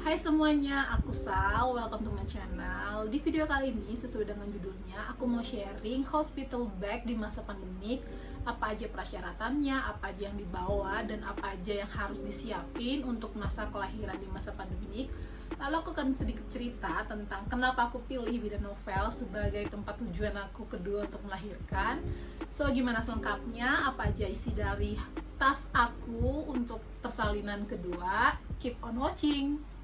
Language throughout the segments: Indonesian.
Hai semuanya, aku Sal, welcome to my channel. Di video kali ini, sesuai dengan judulnya, aku mau sharing hospital bag di masa pandemik. Apa aja persyaratannya, apa aja yang dibawa, dan apa aja yang harus disiapin untuk masa kelahiran di masa pandemik. Lalu aku akan sedikit cerita tentang kenapa aku pilih Bidan Novel sebagai tempat tujuan aku kedua untuk melahirkan. So, gimana selengkapnya, apa aja isi dari tas aku untuk persalinan kedua? Keep on watching!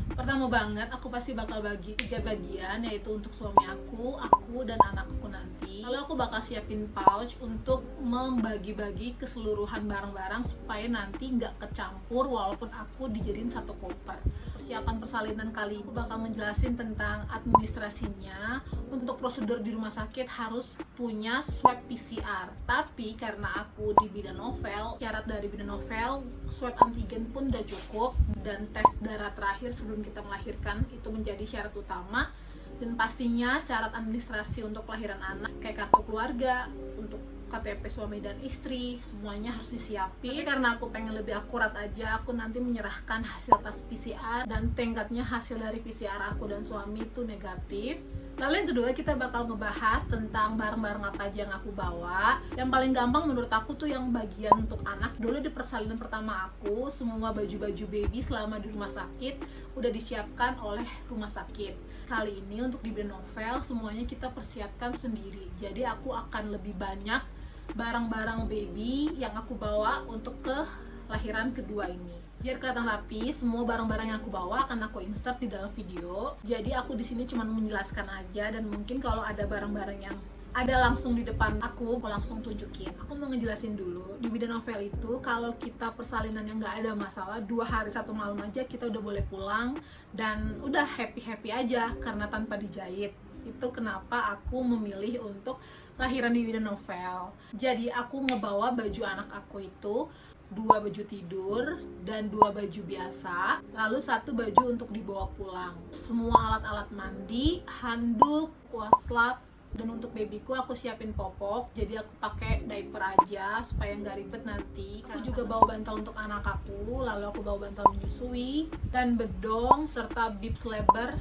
Pertama banget, aku pasti bakal bagi 3 bagian, yaitu untuk suami aku dan anakku nanti. Lalu aku bakal siapin pouch untuk membagi-bagi keseluruhan barang-barang supaya nanti nggak kecampur walaupun aku dijadiin satu koper. Persiapan persalinan kali ini aku bakal ngejelasin tentang administrasinya. Untuk prosedur di rumah sakit harus punya swab PCR. Tapi karena aku di Bidan Novel, syarat dari Bidan Novel, swab antigen pun udah cukup, dan tes darah terakhir sebelum kita melahirkan itu menjadi syarat utama. Dan pastinya syarat administrasi untuk kelahiran anak kayak kartu keluarga, untuk KTP suami dan istri, semuanya harus disiapin. Tapi karena aku pengen lebih akurat aja, aku nanti menyerahkan hasil tes PCR, dan tenggatnya hasil dari PCR aku dan suami itu negatif. Lalu yang kedua, kita bakal ngebahas tentang barang-barang apa aja yang aku bawa. Yang paling gampang menurut aku tuh yang bagian untuk anak. Dulu di persalinan pertama aku, semua baju-baju baby selama di rumah sakit udah disiapkan oleh rumah sakit. Kali ini untuk di Bidan Novel, semuanya kita persiapkan sendiri. Jadi aku akan lebih banyak barang-barang baby yang aku bawa untuk kelahiran kedua ini. Biar kelihatan rapi, semua barang-barang yang aku bawa akan aku insert di dalam video. Jadi aku di sini cuma menjelaskan aja, dan mungkin kalau ada barang-barang yang ada langsung di depan aku langsung tunjukin. Aku mau ngejelasin dulu, di Bidan Novel itu kalau kita persalinan yang nggak ada masalah, 2 hari 1 malam aja kita udah boleh pulang dan udah happy-happy aja karena tanpa dijahit. Itu kenapa aku memilih untuk lahiran di Bidan Novel. Jadi aku ngebawa baju anak aku itu 2 baju tidur dan 2 baju biasa, lalu 1 baju untuk dibawa pulang. Semua alat-alat mandi, handuk, waslap, dan untuk babyku aku siapin popok, jadi aku pakai diaper aja supaya nggak ribet nanti. Aku juga bawa bantal untuk anak aku, lalu aku bawa bantal menyusui dan bedong serta bibs lebar.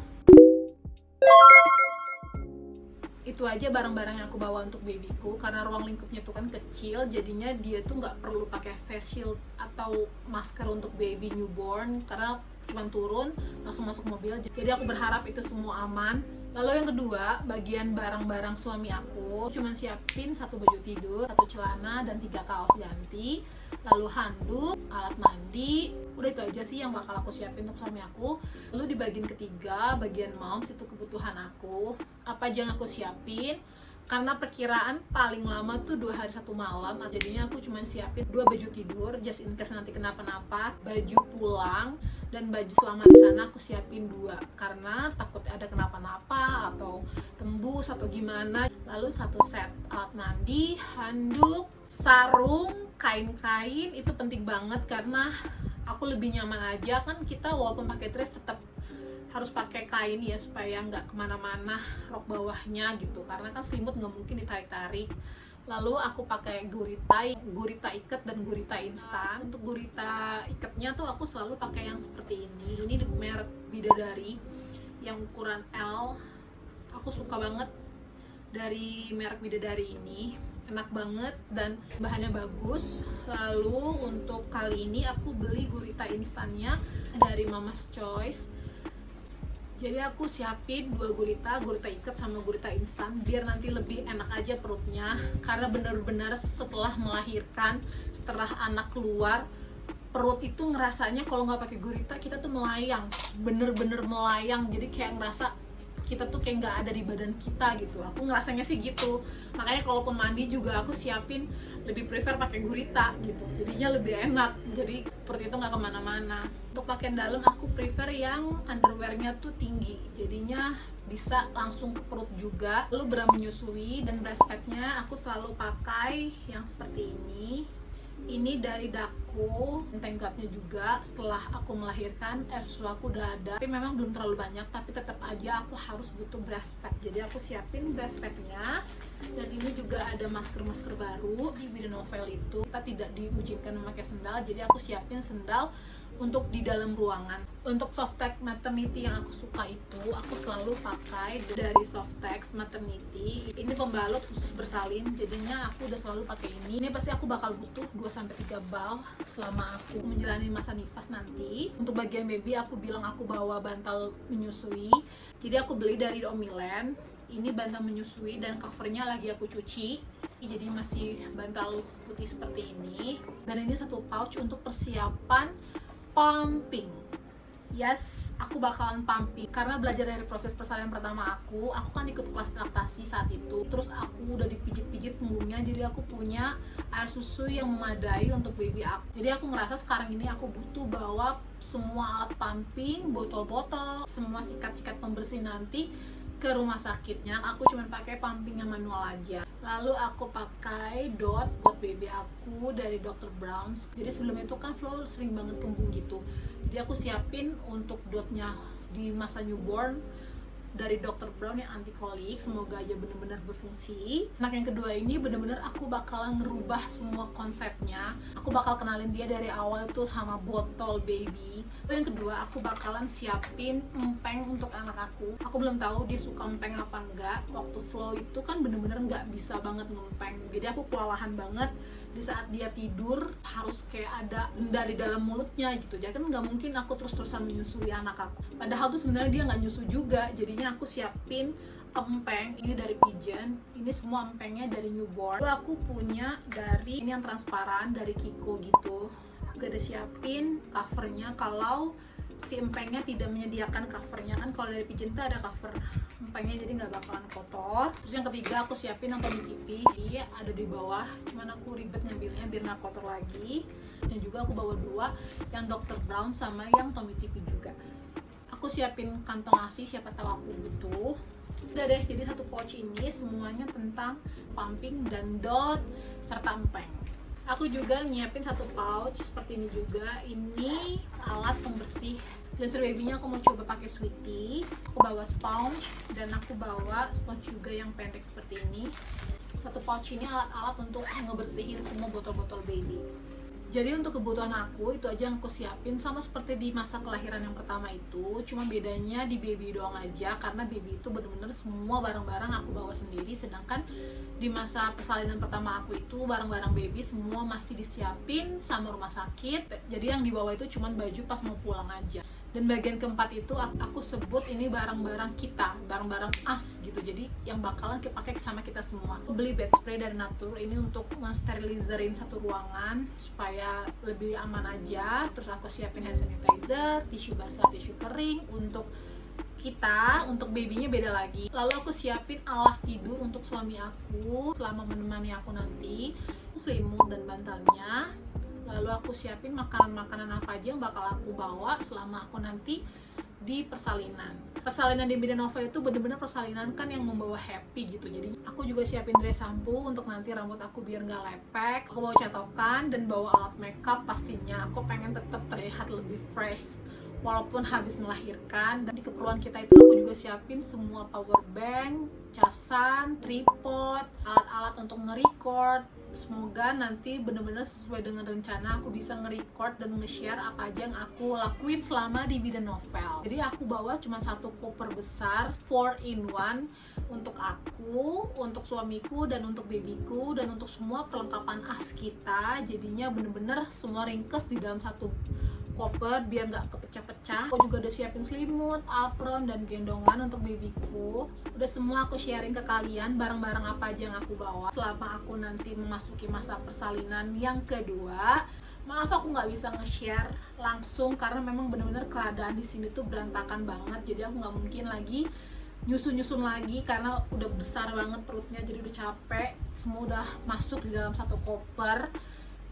Itu aja barang-barang yang aku bawa untuk babyku, karena ruang lingkupnya tuh kan kecil, jadinya dia tuh nggak perlu pakai face shield atau masker untuk baby newborn, karena cuma turun langsung masuk mobil. Jadi aku berharap itu semua aman. Lalu yang kedua, bagian barang-barang suami aku, cuma siapin 1 baju tidur, 1 celana, dan 3 kaos ganti, lalu handuk, alat mandi. Udah itu aja sih yang bakal aku siapin untuk suami aku. Lalu di bagian ketiga, bagian moms, itu kebutuhan aku. Apa aja yang aku siapin? Karena perkiraan paling lama tuh 2 hari 1 malam, jadinya aku cuma siapin 2 baju tidur, just in case nanti kenapa-napa, baju pulang, dan baju selama di sana aku siapin 2 karena takut ada kenapa-napa atau tembus atau gimana. Lalu 1 set alat mandi, handuk, sarung, kain-kain itu penting banget karena aku lebih nyaman aja. Kan kita walaupun pakai dress tetap harus pakai kain ya supaya nggak kemana-mana rok bawahnya gitu, karena kan selimut nggak mungkin ditarik-tarik. Lalu aku pakai gurita ikat dan gurita instan. Untuk gurita ikatnya tuh aku selalu pakai yang seperti ini. Ini merek Bidadari yang ukuran L. Aku suka banget dari merek Bidadari ini, enak banget dan bahannya bagus. Lalu untuk kali ini aku beli gurita instannya dari Mama's Choice. Jadi aku siapin 2 gurita ikat sama gurita instan biar nanti lebih enak aja perutnya. Karena bener-bener setelah melahirkan, setelah anak keluar, perut itu ngerasanya kalau nggak pakai gurita kita tuh melayang, bener-bener melayang. Jadi kayak ngerasa kita tuh kayak nggak ada di badan kita gitu. Aku ngerasanya sih gitu. Makanya kalaupun mandi juga aku siapin lebih prefer pakai gurita gitu. Jadinya lebih enak. Jadi perut itu nggak kemana-mana. Untuk pakaian dalam aku prefer yang underwearnya tuh tinggi. Jadinya bisa langsung ke perut juga. Lalu bra menyusui dan breastpadnya aku selalu pakai yang seperti ini. Ini dari Daku, tenggatnya juga setelah aku melahirkan, air susu aku udah ada, tapi memang belum terlalu banyak, tapi tetap aja aku harus butuh breastpad. Jadi aku siapin breastpadnya. Dan ini juga ada masker-masker baru. Di Bidan Novel itu kita tidak diizinkan memakai sendal, jadi aku siapin sendal untuk di dalam ruangan. Untuk Softex Maternity yang aku suka itu, aku selalu pakai dari Softex Maternity. Ini pembalut khusus bersalin, jadinya aku udah selalu pakai ini. Ini pasti aku bakal butuh 2-3 bal selama aku menjalani masa nifas nanti. Untuk bagian baby, aku bilang aku bawa bantal menyusui. Jadi aku beli dari Omilen. Ini bantal menyusui dan covernya lagi aku cuci, jadi masih bantal putih seperti ini. Dan ini satu pouch untuk persiapan pumping. Yes, aku bakalan pumping karena belajar dari proses persalinan pertama aku kan ikut kelas laktasi saat itu. Terus aku udah dipijit-pijit punggungnya, jadi aku punya air susu yang memadai untuk baby aku. Jadi aku ngerasa sekarang ini aku butuh bawa semua alat pumping, botol-botol, semua sikat-sikat pembersih nanti ke rumah sakitnya. Aku cuma pakai pumping yang manual aja. Lalu aku pakai dot buat baby aku dari Dr. Brown's. Jadi sebelum itu kan Flo sering banget kembung gitu, jadi aku siapin untuk dotnya di masa newborn dari Dr. Brown yang anti kolik. Semoga aja bener-bener berfungsi. Nah, yang kedua ini bener-bener aku bakalan ngerubah semua konsepnya. Aku bakal kenalin dia dari awal itu sama botol baby. Yang kedua, aku bakalan siapin empeng untuk anak aku. Aku belum tahu dia suka empeng apa enggak. Waktu Flow itu kan bener-bener nggak bisa banget ngempeng, jadi aku kewalahan banget. Di saat dia tidur harus kayak ada benda di dalam mulutnya gitu. Jadi kan nggak mungkin aku terus-terusan menyusui anak aku. Padahal tuh sebenarnya dia nggak nyusu juga. Jadinya aku siapin empeng ini dari Pigeon. Ini semua empengnya dari newborn. Lalu aku punya dari ini yang transparan dari Kiko gitu. Aku udah siapin covernya kalau si empengnya tidak menyediakan covernya. Kan kalau dari Pigeon tuh ada cover empengnya, jadi nggak bakalan kotor. Terus yang ketiga aku siapin yang Tommy Tipi, dia ada di bawah, cuman aku ribet ngambilnya biar nggak kotor lagi. Dan juga aku bawa 2, yang Dr. Brown sama yang Tommy Tipi juga. Aku siapin kantong ASI, siapa tahu aku butuh. Udah deh, jadi satu pouch ini semuanya tentang pumping dan dot serta empeng. Aku juga nyiapin satu pouch seperti ini juga. Ini alat pembersih Lancer babynya. Aku mau coba pakai Sweetie. Aku bawa sponge dan aku bawa sponge juga yang pendek seperti ini. Satu pouch ini alat-alat untuk ngebersihin semua botol-botol baby. Jadi untuk kebutuhan aku itu aja yang aku siapin, sama seperti di masa kelahiran yang pertama itu. Cuma bedanya di baby doang aja, karena baby itu bener-bener semua barang-barang aku bawa sendiri. Sedangkan di masa persalinan pertama aku itu barang-barang baby semua masih disiapin sama rumah sakit. Jadi yang dibawa itu cuma baju pas mau pulang aja. Dan bagian keempat itu aku sebut ini barang-barang kita, barang-barang as gitu. Jadi yang bakalan dipakai sama kita semua. Aku beli bed spray dari Natur ini untuk mensterilizerin satu ruangan supaya lebih aman aja. Terus aku siapin hand sanitizer, tisu basah, tisu kering untuk kita, untuk babynya beda lagi. Lalu aku siapin alas tidur untuk suami aku selama menemani aku nanti, selimut dan bantalnya. Lalu aku siapin makanan-makanan apa aja yang bakal aku bawa selama aku nanti di persalinan. Persalinan di Bidan Novel itu bener-bener persalinan kan yang membawa happy gitu. Jadi aku juga siapin dry shampoo untuk nanti rambut aku biar nggak lepek. Aku bawa catokan dan bawa alat makeup pastinya. Aku pengen tetap terlihat lebih fresh walaupun habis melahirkan. Dan di keperluan kita itu aku juga siapin semua power bank, casan, tripod, alat-alat untuk nge-record. Semoga nanti bener-bener sesuai dengan rencana aku bisa nge-record dan nge-share apa aja yang aku lakuin selama di Bidan Novel. Jadi aku bawa cuma satu koper besar 4-in-1 untuk aku, untuk suamiku, dan untuk babyku, dan untuk semua perlengkapan as kita. Jadinya bener-bener semua ringkes di dalam satu koper biar nggak kepecah-pecah. Aku juga udah siapin selimut, apron, dan gendongan untuk babyku. Udah semua aku sharing ke kalian barang-barang apa aja yang aku bawa selama aku nanti memasuki masa persalinan yang kedua. Maaf aku nggak bisa nge-share langsung karena memang bener-bener keadaan di sini tuh berantakan banget. Jadi aku nggak mungkin lagi nyusun lagi karena udah besar banget perutnya, jadi udah capek. Semua udah masuk di dalam satu koper.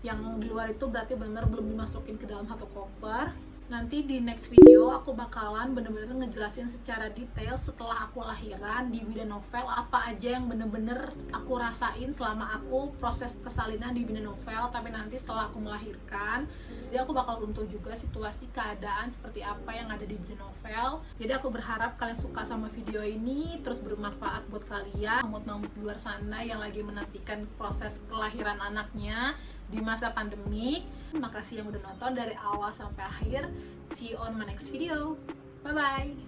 Yang di luar itu berarti benar belum dimasukin ke dalam satu koper. Nanti di next video aku bakalan bener-bener ngejelasin secara detail setelah aku lahiran di Bidan Novel apa aja yang bener-bener aku rasain selama aku proses persalinan di Bidan Novel, tapi nanti setelah aku melahirkan. Jadi aku bakal untuh juga situasi keadaan seperti apa yang ada di Bidan Novel. Jadi aku berharap kalian suka sama video ini, terus bermanfaat buat kalian mamut-mamut di luar sana yang lagi menantikan proses kelahiran anaknya. di masa pandemi. Makasih yang udah nonton dari awal sampai akhir. See you on my next video. Bye bye.